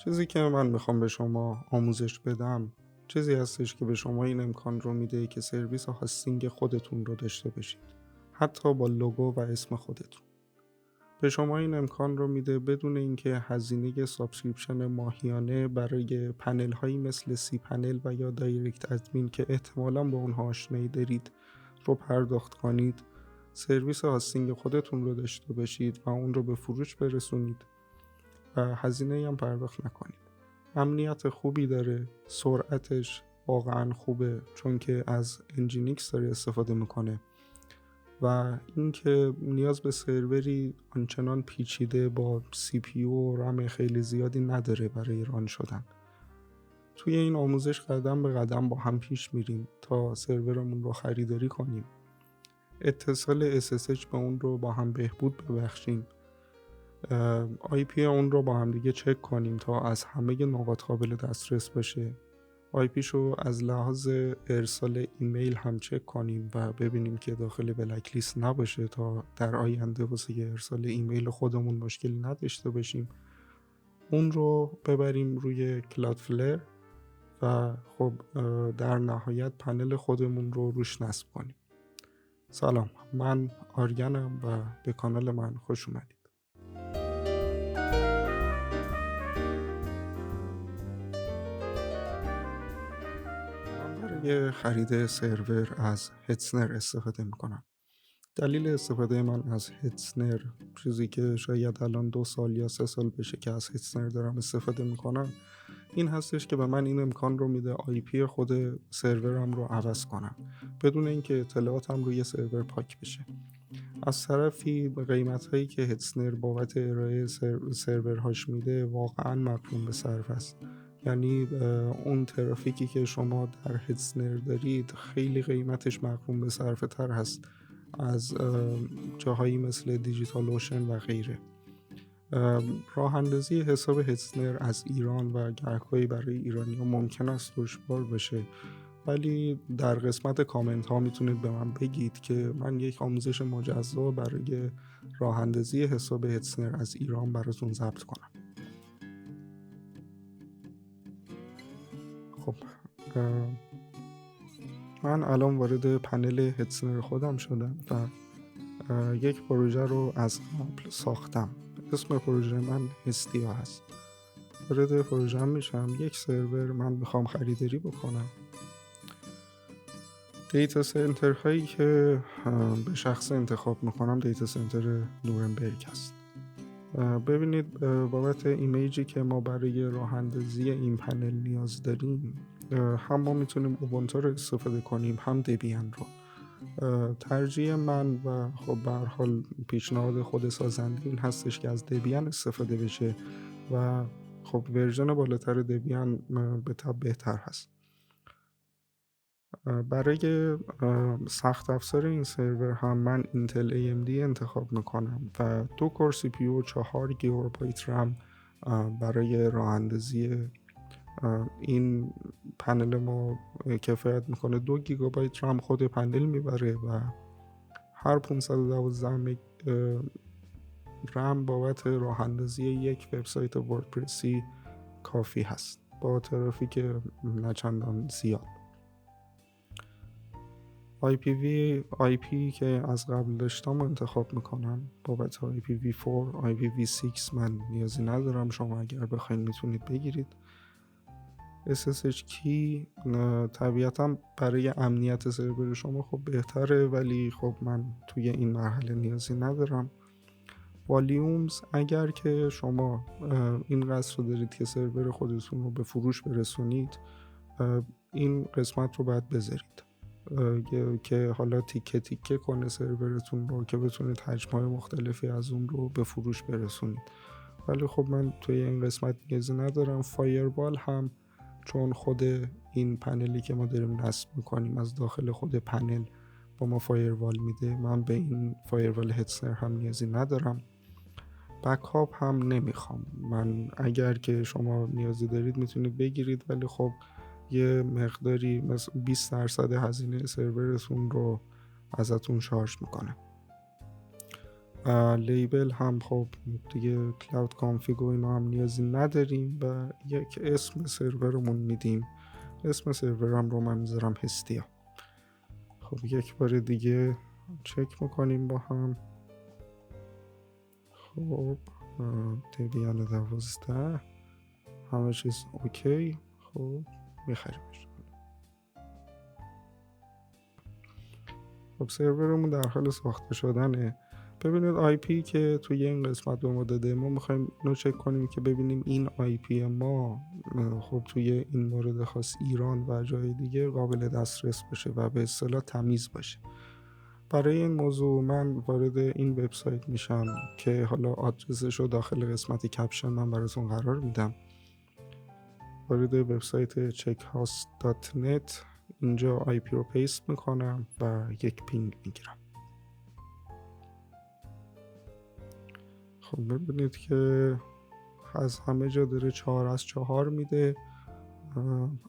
چیزی که من میخوام به شما آموزش بدم چیزی هستش که به شما این امکان رو میده که سرویس هاستینگ خودتون رو داشته باشید، حتی با لوگو و اسم خودتون. به شما این امکان رو میده بدون اینکه هزینه سابسکریپشن ماهیانه برای پنل هایی مثل سی پنل و یا دایرکت ادمین که احتمالاً با اونها آشنایی دارید رو پرداخت کنید. سرویس هاستینگ خودتون رو داشته باشید و اون رو به فروش برسونید و هزینه‌ای هم پرداخت نکنید. امنیت خوبی داره، سرعتش واقعا خوبه چون که از انجینیکس داره استفاده میکنه و اینکه نیاز به سروری آنچنان پیچیده با سی پی یو و رم خیلی زیادی نداره برای ران شدن. توی این آموزش قدم به قدم با هم پیش میریم تا سرورمون رو خریداری کنیم، اتصال SSH به اون رو با هم بهبود ببخشیم، آی پی اون رو با هم دیگه چک کنیم تا از همه نقاط قابل دسترس باشه. آی پیشو از لحاظ ارسال ایمیل هم چک کنیم و ببینیم که داخل بلک لیست نباشه تا در آینده واسه ارسال ایمیل خودمون مشکلی نداشته باشیم. اون رو ببریم روی کلادفلر و خب در نهایت پنل خودمون رو روش نصب کنیم. سلام، من آریانم و به کانال من خوش اومدید. من برای خرید سرور از هتسنر استفاده میکنم. دلیل استفاده من از هتسنر، چیزی که شاید الان 2 سال یا 3 سال بشه که از هتسنر دارم استفاده میکنم، این هستش که به من این امکان رو میده آی پی خود سرورم رو عوض کنم بدون اینکه اطلاعاتم روی سرور پاک بشه. از طرفی قیمت هایی که هتسنر بابت ارائه سرورهاش میده واقعا مقرون به صرف است. یعنی اون ترافیکی که شما در هتسنر دارید خیلی قیمتش مقرون به صرفه تر هست از جاهایی مثل دیجیتال اوشن و غیره. راه اندازی حساب هتسنر از ایران و گهگاهی برای ایرانی ها ممکن است دشوار بشه، ولی در قسمت کامنت ها میتونید به من بگید که من یک آموزش مجزا برای راه اندازی حساب هتسنر از ایران براتون ضبط کنم. خب من الان وارد پنل هتسنر خودم شدم و یک پروژه رو از قبل ساختم. اسم پروژه من هستیا هست. وارد پروژه میشم، یک سرور من میخوام خریداری بکنم. دیتا سنتر هایی که به شخص انتخاب میکنم دیتا سنتر نورنبرگ هست. ببینید بابت ایمیجی که ما برای راه اندازی این پنل نیاز داریم، هم ما میتونیم اوبونتو رو استفاده کنیم هم دبیان رو. ترجیح من و خب به هر حال پیشنهاد خود سازنده این هستش که از دبیان استفاده بشه و خب ورژن بالاتر دبیان به تبع بهتر هست. برای سخت افزار این سرور هم من اینتل AMD انتخاب میکنم و 2 کور CPU و 4 گیگابایت رم برای راه اندازی این پنل ما کفایت میکنه. 2 گیگابایت رم خود پنل میبره و هر 512 مگ رم بابت راه اندازی یک وبسایت وردپرسی کافی هست با ترافیک نچندان زیاد. IP که از قبل داشتم انتخاب میکنم بابت IPv4. IPv6 من نیازی ندارم، شما اگر بخواید میتونید بگیرید. SSH کی طبیعتا برای امنیت سرور شما خب بهتره، ولی خب من توی این مرحله نیازی ندارم. والیومز اگر که شما این قصد رو دارید که سرور خودتون رو به فروش برسونید، این قسمت رو باید بذارید که حالا تیکه تیکه کنه سرورتون رو که بتونید حجم‌های مختلفی از اون رو به فروش برسونید. ولی خب من توی این قسمت نیازی ندارم. فایروال هم چون خود این پنلی که ما داریم نصب میکنیم از داخل خود پنل با ما فایروال میده، من به این فایروال هتسنر هم نیازی ندارم. بکاپ هم نمیخوام. من اگر که شما نیازی دارید میتونید بگیرید، ولی خب یه مقداری مثلا 20% هزینه سرورتون رو ازتون شارژ میکنه. لیبل هم خب دیگه کلاود کانفیگ و اینا هم نیازی نداریم و یک اسم سرورمون میدیم. اسم سرورم رو من میذارم هستیا. خب یک بار دیگه چک میکنیم با هم. خب دیبیان 12 همه چیز اوکی. خب میخریمش. خب سرورمون در حال ساخته شدنه. ببینید آی پی که توی این قسمت به ما داده، ما میخوایم اینو چک کنیم که ببینیم این آی پی ما خب توی این مورد خاص ایران و جای دیگه قابل دسترس باشه و به اصطلاح تمیز باشه. برای این موضوع من وارد این وبسایت میشم که حالا آدرسش رو داخل قسمت کپشن من براتون قرار میدم. وارد وبسایت checkhouse.net اینجا آی پی رو پیست میکنم و یک پینگ میگیرم. خب ببینید که از همه جا داره 4 از 4 میده.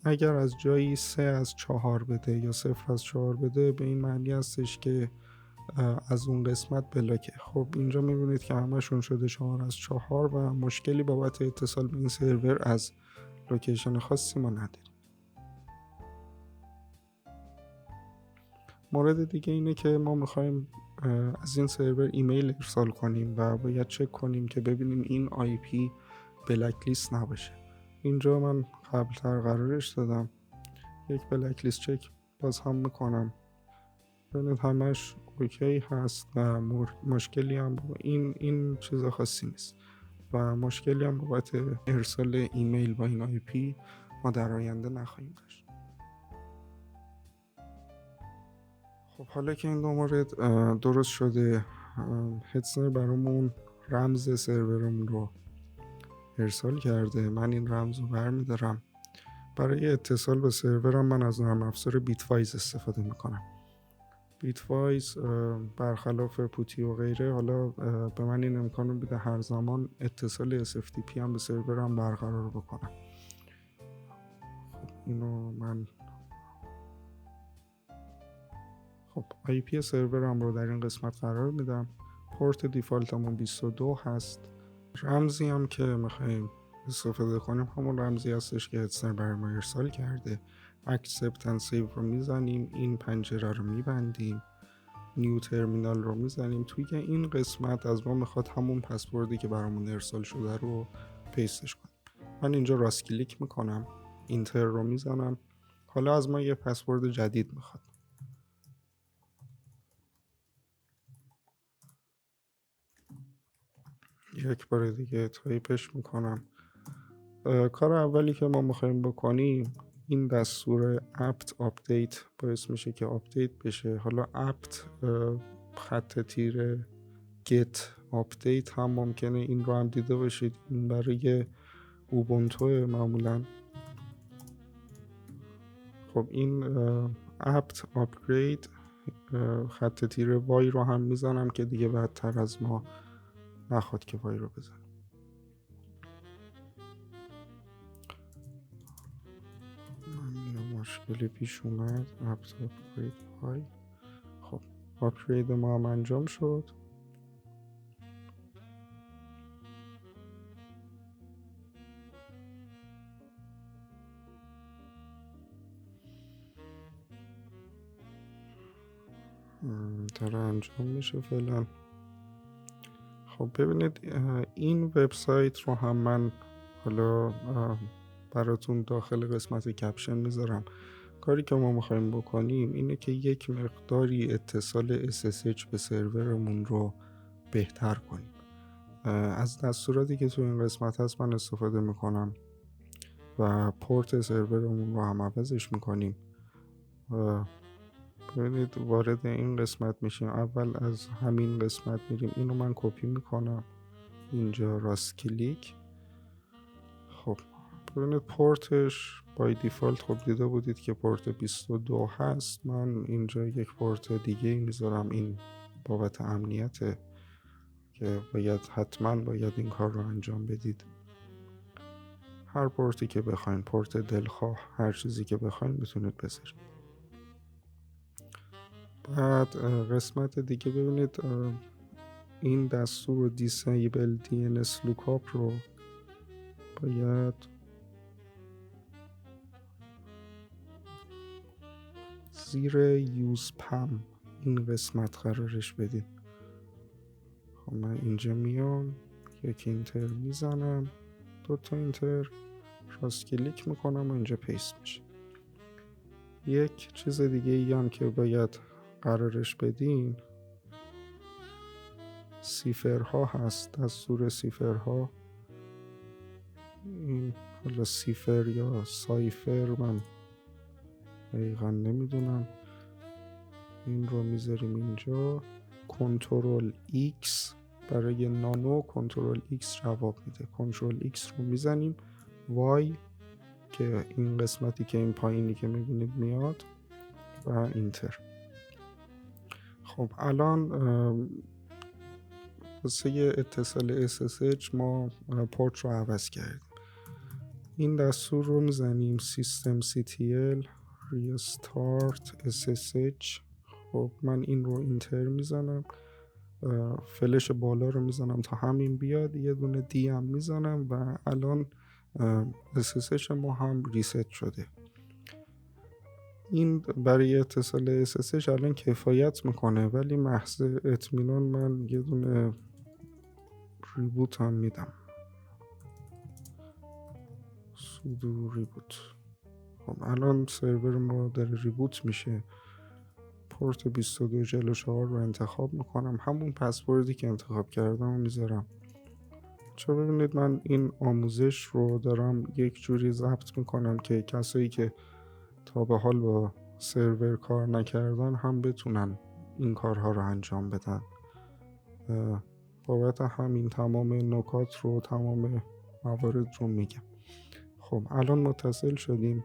اگر از جایی 3 از 4 بده یا 0 از 4 بده به این معنی هستش که از اون قسمت بلاکه. خب اینجا میبینید که همشون شده 4 از 4 و مشکلی بابت اتصال به این سرور از لوکیشن خاصی ما نداریم. مورد دیگه اینه که ما میخوایم از این سرور ایمیل ارسال کنیم و باید چک کنیم که ببینیم این آی پی بلک لیست نباشه. اینجا من قبلتر قرارش دادم. یک بلک لیست چک باز هم میکنم. ببینید همش اوکی هست و مشکلی هم این چیز خاصی نیست و مشکلی هم بابت ارسال ایمیل با این آی پی ما در آینده نخواهیم داشت. خب حالا که این دو مورد درست شده، هتسنر برامون رمز سرورمون رو ارسال کرده. من این رمز رو برمیدارم. برای اتصال به سرورم من از نرم افزار بیتوایز استفاده میکنم. بیتوایز برخلاف پوتی و غیره حالا به من این امکان رو میده هر زمان اتصال SFTP هم به سرورم برقرار بکنم. خب اینو من آی پی سرورم رو در این قسمت قرار میدم. پورت دیفالتمون 22 هست. رمزی هم که میخوایم استفاده کنیم همون رمزی هستش که هتسنر برای ما ارسال کرده. اکسپت اند سیو رو میزنیم، این پنجره رو میبندیم، نیو ترمینال رو میزنیم. توی این قسمت از ما میخواد همون پسوردی که برامون ارسال شده رو پیستش کنیم. من اینجا راست کلیک میکنم، اینتر رو میزنم. حالا از ما یه پسورد جدید میخواد. یک بار دیگه تایپش میکنم. کار اولی که ما میخوایم بکنیم این دستور apt update باعث میشه که آپدیت بشه. حالا apt خط تیره get update هم ممکنه این رو هم دیده باشید. این برای اوبونتو معمولا. خب این apt upgrade خط تیره وای رو هم میزنم که دیگه بدتر از ما نخواد که وای رو بزنم. مشکلی پیش اومد. apt upgrade وای. خب آپگرید ما هم انجام شد. داره انجام میشه فعلا. خب ببینید این وبسایت رو هم من حالا براتون داخل قسمت کپشن میذارم. کاری که ما میخوایم بکنیم اینه که یک مقداری اتصال SSH به سرورمون رو بهتر کنیم. از دستوراتی که تو این قسمت هست من استفاده میکنم و پورت سرورمون رو هم عوضش میکنیم. ببینید وارد این قسمت میشیم. اول از همین قسمت میریم. اینو من کپی میکنم، اینجا راست کلیک. خب ببینید پورتش بای دیفالت خب دیده بودید که پورت 22 هست. من اینجا یک پورت دیگه میذارم. این بابت امنیته که حتما باید این کار رو انجام بدید. هر پورتی که بخواین، پورت دلخواه، هر چیزی که بخواین میتونید بذارید. بعد قسمت دیگه ببینید این دستور disable DNS lookup رو باید زیر use pam این قسمت قرارش بدین. خب من اینجا میام یک اینتر میزنم، 2 اینتر، راست کلیک میکنم و اینجا پیست میشه. یک چیز دیگه ای هم که باید قرارش بدین سیفرها هست، دستور سیفرها. این حالا سیفر یا سایفر من دقیقا نمیدونم. این رو میذاریم اینجا، کنترل X برای نانو کنترل X جواب میده، کنترل X رو میزنیم، Y که این قسمتی که این پایینی که میبینید میاد و اینتر. خب الان واسه اتصال SSH ما پورت رو عوض کردیم. این دستور رو میزنیم systemctl restart SSH. خب من این رو اینتر میزنم، فلش بالا رو میزنم تا همین بیاد، یه دونه دی هم میزنم و الان SSH ما هم ریست شده. این برای اتصال SSH الان کفایت میکنه، ولی محض اطمینان من یه دونه ریبوت هم میدم، سودو ریبوت. خب الان سرور ما داره ریبوت میشه. پورت 2244 رو انتخاب میکنم، همون پسوردی که انتخاب کردم رو میذارم. چون ببینید من این آموزش رو دارم یک جوری ضبط میکنم که کسایی که تا به حال با سرور کار نکردن هم بتونن این کارها رو انجام بدن. بابت همین تمام نکات رو، تمام موارد رو میگم. خب الان متصل شدیم،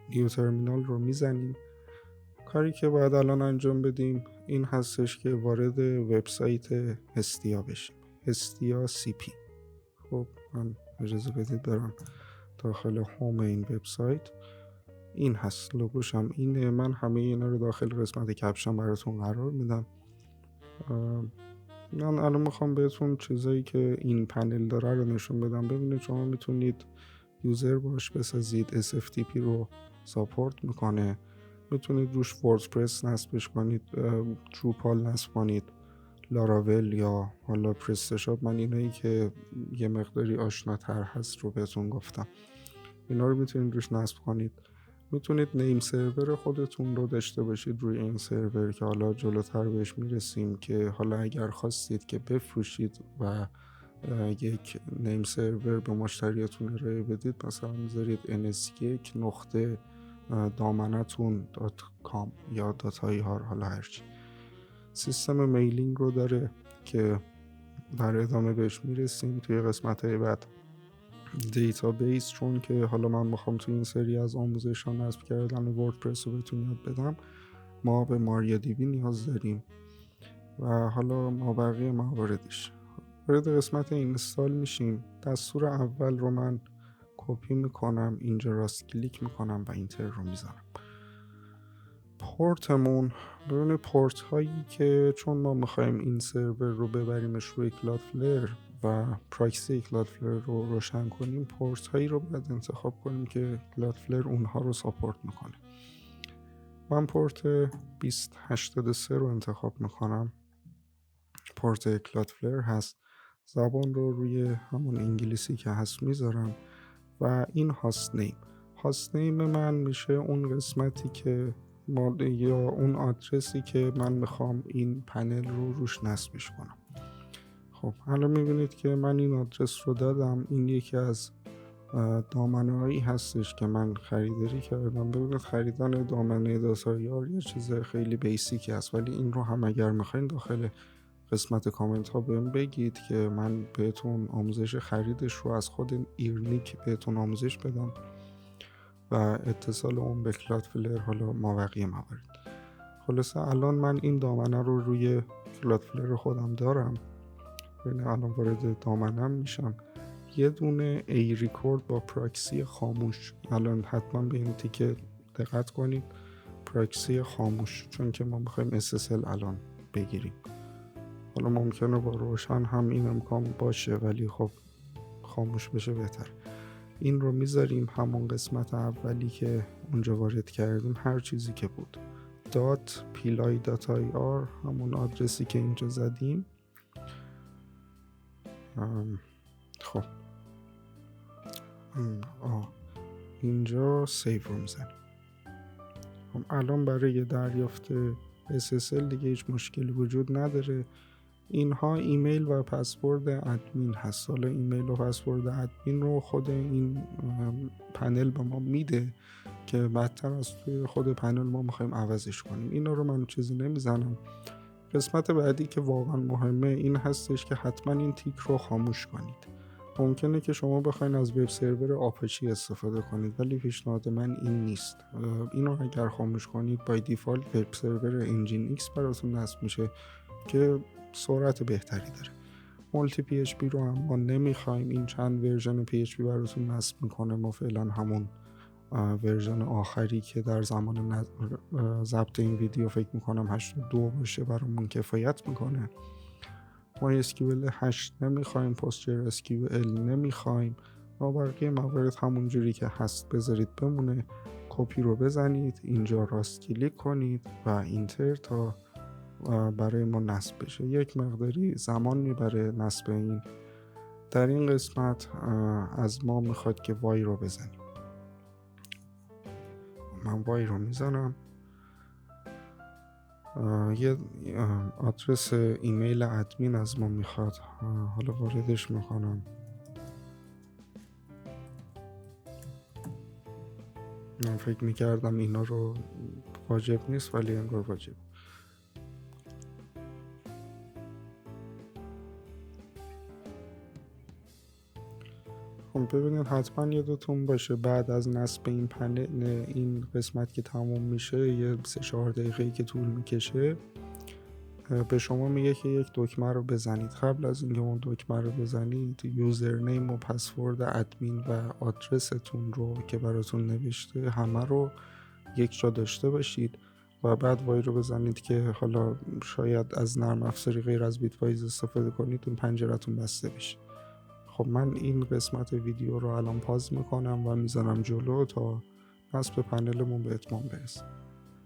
نیو ترمینال رو میزنیم. کاری که باید الان انجام بدیم این هستش که وارد وبسایت هستیا بشیم، هستیا CP. خب من اجازه بدید برم داخل هوم این وبسایت. این هست، لوگوش هم اینه. من همه اینا رو داخل قسمت کپشن براتون قرار میدم. من الان میخوام بهتون چیزایی که این پنل داره رو نشون بدم. ببینید شما میتونید یوزر باش بسازید، SFTP رو ساپورت میکنه، میتونید روش وردپرس نصبش کنید، دروپال نصب کنید، لاراول یا حالا پرستشاپ. من اینایی که یه مقداری آشناتر هست رو بهتون گفتم، اینا رو میتونید روش نصب کنید. میتونید نیم سرور خودتون رو داشته باشید روی این سرور که حالا جلوتر بهش میرسیم، که حالا اگر خواستید که بفروشید و یک نیم سرور به مشتریاتون ارائه بدید، مثلا میذارید ns1 نقطه دامنتون .com یا داتایی ها، حالا هرچی. سیستم میلینگ رو داره که در ادامه بهش میرسیم توی قسمت های بعد. دیتابیس، چون که حالا من میخوام توی این سری از آموزش ها نصب کردن وردپرس رو بهتون یاد بدم، ما به ماریا دیبی نیاز داریم و حالا ما بقیه مواردش. وارد قسمت اینستال میشیم. دستور اول رو من کپی میکنم، اینجا راست کلیک میکنم و اینتر رو میزنم. پورتمون، ببینید پورت هایی که چون ما میخوایم این سرور رو ببریمش روی کلادفلر و پراکسی کلادفلر رو روشن کنیم، پورت هایی رو باید انتخاب کنیم که کلادفلر اونها رو ساپورت میکنه. من پورت 2083 رو انتخاب میکنم، پورت کلادفلر هست. زبان رو روی همون انگلیسی که هست میذارم و این هاست نیم من میشه اون قسمتی که یا اون آدرسی که من میخوام این پنل رو روش نصبش کنم. خب حالا میبینید که من این آدرس رو دادم. این یکی از دامنه هایی هستش که من خریداری کردم. ببینید خریدن دامنه داتایار یه چیز خیلی بیسیکی هست، ولی این رو هم اگر میخواین داخل قسمت کامنت ها بهم بگید که من بهتون آموزش خریدش رو از خود ایرنیک بهتون آموزش بدم و اتصال اون به کلادفلر، حالا مابقی موارد. خلاصه الان من این دامنه رو روی کلادفلر خودم دارم. ببینید الان وارد دامنم میشم. یه دونه ای ریکورد با پراکسی خاموش. الان حتما به این تیکه دقت کنید، پراکسی خاموش، چون که ما میخوایم SSL الان بگیریم. حالا ممکنه با روشن هم این امکان باشه، ولی خب خاموش بشه بهتر. این رو میذاریم همون قسمت اولی که اونجا وارد کردیم، هر چیزی که بود .pli.ir، همون آدرسی که اینجا زدیم. خب اینجا سیو رو میزنیم. خب الان برای دریافت SSL دیگه هیچ مشکلی وجود نداره. اینها ایمیل و پسورد ادمین هست. حالا ایمیل و پسورد ادمین رو خود این پنل به ما میده که بعدتر از توی خود پنل ما میخوایم عوضش کنیم. اینا رو من چیزی نمیزنم. قسمت بعدی که واقعا مهمه این هستش که حتما این تیک رو خاموش کنید. ممکنه که شما بخواید از وب سرور آپاچی استفاده کنید، ولی پیشنهاد من این نیست. اینو اگر خاموش کنید بای دیفالت وب سرور انجین ایکس براتون نصب میشه که سرعت بهتری داره. مولتی پی اچ پی رو هم ما نمیخوایم. این چند ورژن پی اچ پی براتون نصب میکنه. ما فعلا همون ورژن آخری که در زمان ضبط این ویدیو فکر میکنم 82 باشه برامون کفایت میکنه. ما SQL 8 نمیخوایم، پوستجر SQL نمیخوایم. ما بقیه موارد همون جوری که هست بذارید بمونه. کپی رو بزنید، اینجا راست کلیک کنید و اینتر تا برای ما نصب بشه. یک مقداری زمان میبره نصب این. در این قسمت از ما میخواد که وای رو بزنیم. من وای رو میزنم. یه آدرس ایمیل ادمین از ما میخواد. حالا واردش میکنم. من فکر میکردم اینا رو واجب نیست، ولی انگار واجب. خب ببینید حتما یادتون باشه بعد از نصب این پنل، این قسمت که تموم میشه یه 3-4 دقیقه‌ای که طول میکشه، به شما میگه که یک دکمه رو بزنید. قبل از اینکه اون دکمه رو بزنید یوزرنیم و پسورد ادمین و آدرستون رو که براتون نوشته همه رو یک جا داشته باشید و بعد وای رو بزنید که حالا شاید از نرم افزاری غیر از بیت وایز استفاده کنید اون پنجرتون بسته بشه. خب من این قسمت ویدیو رو الان پاز میکنم و میزنم جلو تا نصب پنلمون به اتمام برسه.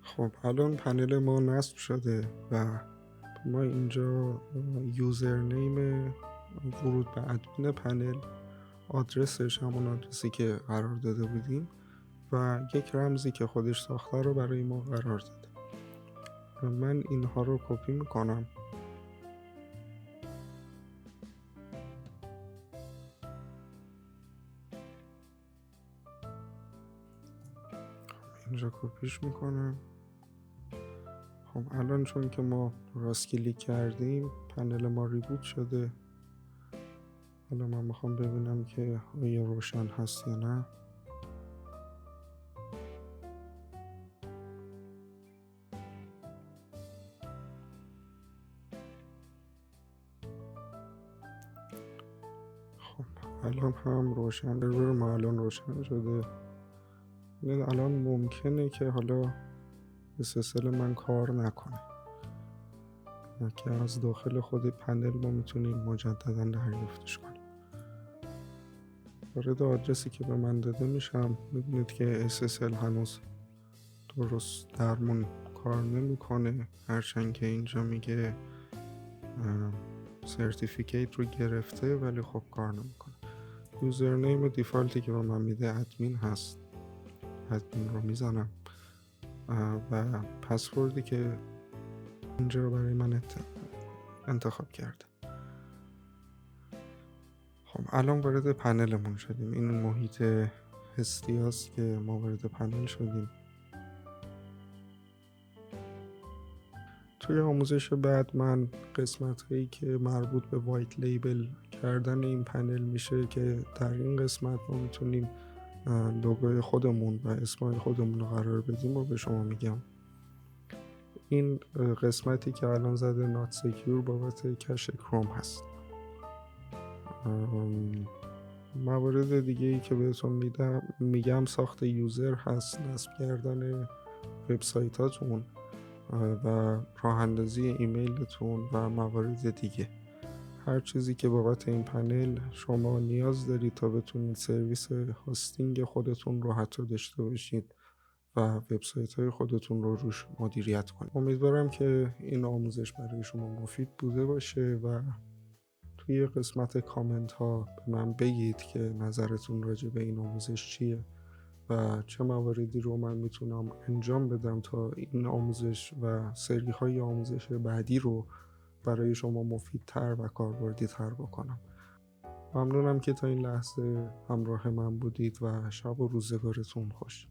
خب الان پنل ما نصب شده و ما اینجا یوزرنیم ورود به ادمین پنل، آدرسش همون آدرسی که قرار داده بودیم و یک رمزی که خودش ساخته رو برای ما قرار داده. من اینها رو کپی میکنم. اینجا کپیش میکنم. خب الان چون که ما راست کلیک کردیم پنل ما ریبوت شده. حالا من میخوام ببینم که آیا روشن هست یا نه. خب الان هم روشن سرور ما الان روشن شده. الان ممکنه که حالا SSL من کار نکنه که از داخل خود پنل ما میتونیم مجددا دریافتش کنیم. وارد آدرسی که به من داده میشم. میبینید که SSL هنوز درست درمون کار نمیکنه، هرچند که اینجا میگه سرتیفیکیت رو گرفته ولی خب کار نمیکنه. یوزرنیم دیفالتی که به من میده ادمین هست. ادمین رو میزنم و پسوردی که اینجا برای من انتخاب کرده. خب الان وارد پنلمون شدیم. این محیط هستی هست که ما وارد پنل شدیم. توی آموزش بعد من قسمت هایی که مربوط به وایت لیبل کردن این پنل میشه که در این قسمت ما میتونیم لوگوی خودمون و اسمای خودمون رو قرار بدیم و به شما میگم. این قسمتی که الان زده نات سکیور بابت کش کروم هست. موارد دیگه ای که بهتون میگم ساخت یوزر هست، نصب کردن وبسایتاتون و راه اندازی ایمیلتون و موارد دیگه. هر چیزی که بابت این پنل شما نیاز دارید تا بتونید سرویس هاستینگ خودتون رو حتی داشته باشید و وبسایت‌های خودتون رو روش مدیریت کنید. امیدوارم که این آموزش برای شما مفید بوده باشه و توی قسمت کامنت ها به من بگید که نظرتون راجع به این آموزش چیه و چه مواردی رو من میتونم انجام بدم تا این آموزش و سری های آموزش بعدی رو برای شما مفیدتر و کاربردی‌تر بکنم. ممنونم که تا این لحظه همراه من بودید و شب و روزگارتون خوش.